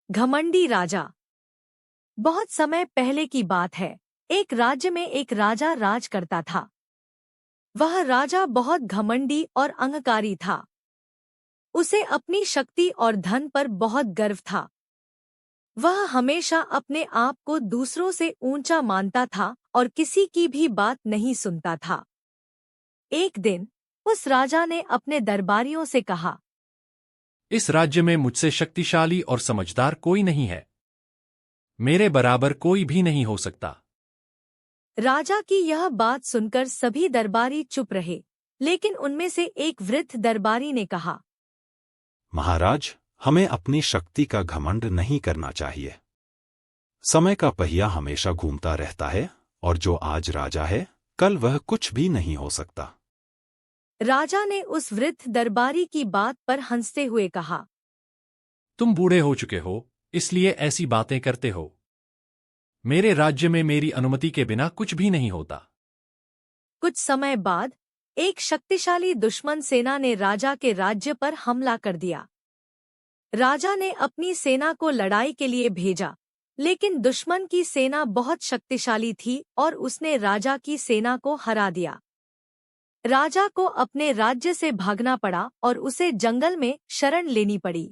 घमंडी राजा। बहुत समय पहले की बात है। एक राज्य में एक राजा राज करता था। वह राजा बहुत घमंडी और अहंकारी था। उसे अपनी शक्ति और धन पर बहुत गर्व था। वह हमेशा अपने आप को दूसरों से ऊंचा मानता था और किसी की भी बात नहीं सुनता था। एक दिन उस राजा ने अपने दरबारियों से कहा, इस राज्य में मुझसे शक्तिशाली और समझदार कोई नहीं है। मेरे बराबर कोई भी नहीं हो सकता। राजा की यह बात सुनकर सभी दरबारी चुप रहे, लेकिन उनमें से एक वृद्ध दरबारी ने कहा, महाराज, हमें अपनी शक्ति का घमंड नहीं करना चाहिए। समय का पहिया हमेशा घूमता रहता है और जो आज राजा है, कल वह कुछ भी नहीं हो सकता। राजा ने उस वृद्ध दरबारी की बात पर हंसते हुए कहा, तुम बूढ़े हो चुके हो, इसलिए ऐसी बातें करते हो। मेरे राज्य में मेरी अनुमति के बिना कुछ भी नहीं होता। कुछ समय बाद एक शक्तिशाली दुश्मन सेना ने राजा के राज्य पर हमला कर दिया। राजा ने अपनी सेना को लड़ाई के लिए भेजा, लेकिन दुश्मन की सेना बहुत शक्तिशाली थी और उसने राजा की सेना को हरा दिया। राजा को अपने राज्य से भागना पड़ा और उसे जंगल में शरण लेनी पड़ी।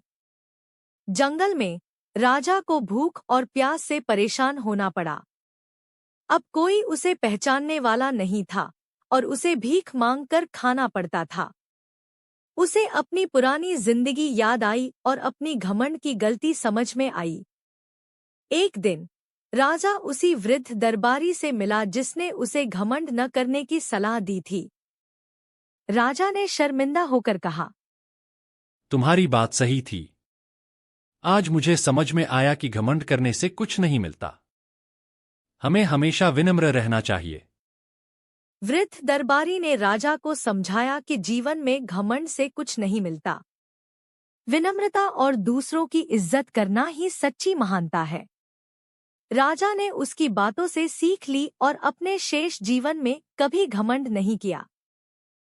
जंगल में राजा को भूख और प्यास से परेशान होना पड़ा। अब कोई उसे पहचानने वाला नहीं था और उसे भीख मांगकर खाना पड़ता था। उसे अपनी पुरानी जिंदगी याद आई और अपनी घमंड की गलती समझ में आई। एक दिन राजा उसी वृद्ध दरबारी से मिला जिसने उसे घमंड न करने की सलाह दी थी। राजा ने शर्मिंदा होकर कहा, तुम्हारी बात सही थी। आज मुझे समझ में आया कि घमंड करने से कुछ नहीं मिलता। हमें हमेशा विनम्र रहना चाहिए। वृद्ध दरबारी ने राजा को समझाया कि जीवन में घमंड से कुछ नहीं मिलता। विनम्रता और दूसरों की इज्जत करना ही सच्ची महानता है। राजा ने उसकी बातों से सीख ली और अपने शेष जीवन में कभी घमंड नहीं किया।